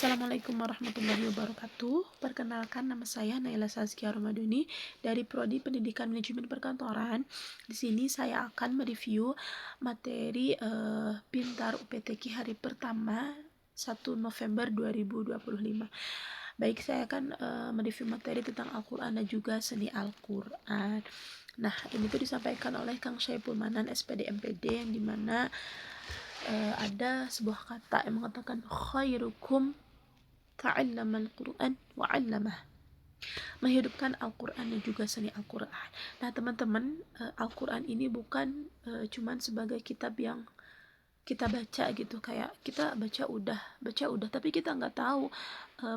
Assalamualaikum warahmatullahi wabarakatuh. Perkenalkan, nama saya Naila Saskia Ramadhani dari Prodi Pendidikan Manajemen Perkantoran. Di sini saya akan mereview materi Pintar UPTQ hari pertama 1 November 2025. Baik, saya akan mereview materi tentang Al-Quran dan juga seni Al-Quran. Nah, ini tuh disampaikan oleh Kang Syaiful Manan SPD MPD, yang dimana ada sebuah kata yang mengatakan khairukum ta'allamal Qur'an wa 'allamah, menghidupkan Al-Quran dan juga seni Al-Quran. Nah teman-teman, Al-Quran ini bukan cuman sebagai kitab yang kita baca gitu, kayak kita baca udah, tapi kita nggak tahu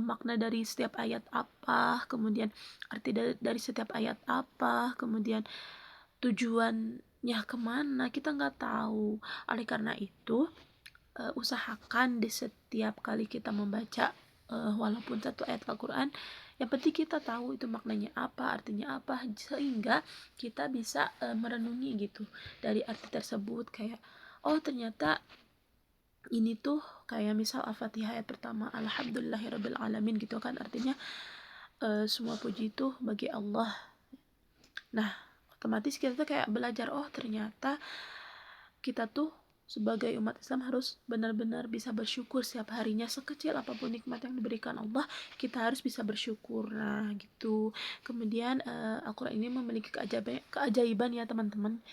makna dari setiap ayat apa, kemudian arti dari setiap ayat apa, kemudian tujuannya kemana, kita nggak tahu. Oleh karena itu, usahakan di setiap kali kita membaca walaupun satu ayat Al-Quran, yang penting kita tahu itu maknanya apa, artinya apa, sehingga kita bisa merenungi gitu dari arti tersebut. Kayak, oh ternyata ini tuh kayak misal Al-Fatihah ayat pertama, Alhamdulillahirabbil alamin gitu kan, artinya semua puji itu bagi Allah. Nah otomatis kita tuh kayak belajar, oh ternyata kita tuh sebagai umat Islam harus benar-benar bisa bersyukur setiap harinya, sekecil apapun nikmat yang diberikan Allah, kita harus bisa bersyukur. Nah gitu. Kemudian Al-Quran ini memiliki keajaiban ya teman-teman.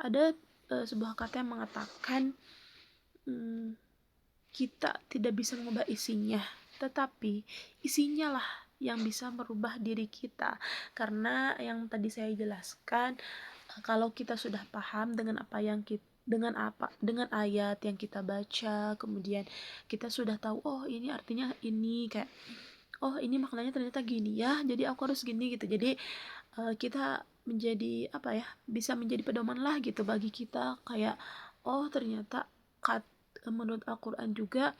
Ada sebuah kata yang mengatakan kita tidak bisa mengubah isinya, tetapi isinya lah yang bisa merubah diri kita. Karena yang tadi saya jelaskan, kalau kita sudah paham dengan dengan ayat yang kita baca, kemudian kita sudah tahu, oh ini artinya ini, kayak oh ini maknanya ternyata gini ya, jadi aku harus gini gitu. Jadi kita menjadi bisa menjadi pedoman lah gitu bagi kita, kayak oh ternyata menurut Al-Quran juga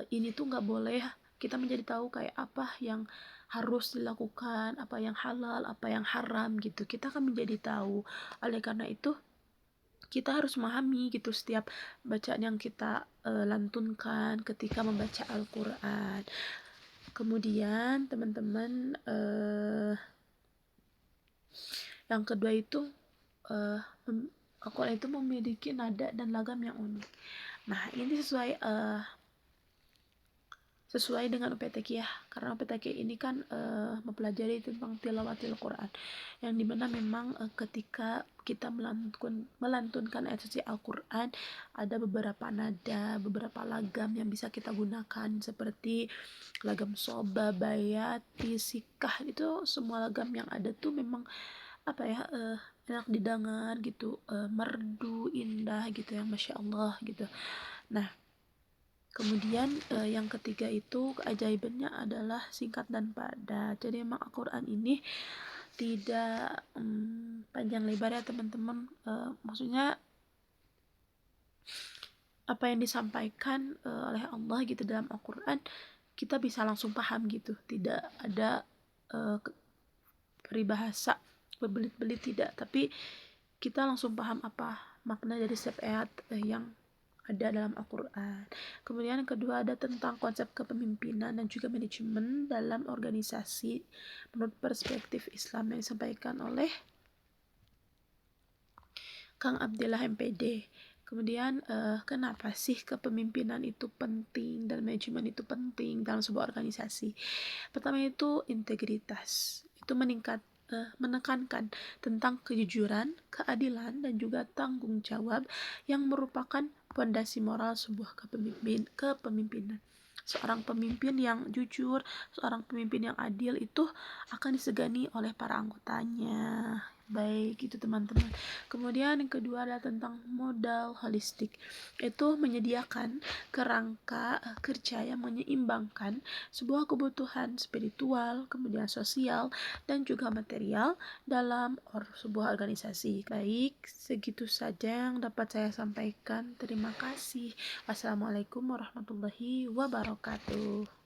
ini tuh nggak boleh. Kita menjadi tahu kayak apa yang harus dilakukan, apa yang halal, apa yang haram gitu. Kita akan menjadi tahu. Oleh karena itu kita harus memahami gitu setiap bacaan yang kita lantunkan ketika membaca Al-Quran. Kemudian teman-teman, yang kedua itu Al-Quran itu memiliki nada dan lagam yang unik. Nah ini sesuai dengan UPTQ ya, karena UPTQ ini kan mempelajari tentang tilawatil Quran, yang dimana memang ketika kita melantunkan ayat suci Al-Quran, ada beberapa nada, beberapa lagam yang bisa kita gunakan, seperti lagam soba, bayati, sikah. Itu semua lagam yang ada tuh memang enak didengar gitu, merdu, indah gitu ya, Masya Allah gitu. Nah kemudian yang ketiga itu keajaibannya adalah singkat dan padat. Jadi memang Al-Quran ini tidak panjang lebar ya teman-teman. Maksudnya apa yang disampaikan oleh Allah gitu dalam Al-Quran, kita bisa langsung paham gitu. Tidak ada peribahasa berbelit-belit, tidak. Tapi kita langsung paham apa makna dari setiap ayat yang ada dalam Al-Quran. Kemudian yang kedua ada tentang konsep kepemimpinan dan juga manajemen dalam organisasi menurut perspektif Islam, yang disampaikan oleh Kang Abdillah MPD. Kemudian kenapa sih kepemimpinan itu penting dan manajemen itu penting dalam sebuah organisasi? Pertama itu integritas. Itu menekankan tentang kejujuran, keadilan, dan juga tanggung jawab yang merupakan fondasi moral sebuah kepemimpinan. Seorang pemimpin yang jujur, seorang pemimpin yang adil itu akan disegani oleh para anggotanya. Baik, itu teman-teman. Kemudian yang kedua adalah tentang modal holistik. Itu menyediakan kerangka kerja yang menyeimbangkan sebuah kebutuhan spiritual, kemudian sosial, dan juga material dalam sebuah organisasi. Baik, segitu saja yang dapat saya sampaikan. Terima kasih. Wassalamualaikum warahmatullahi wabarakatuh.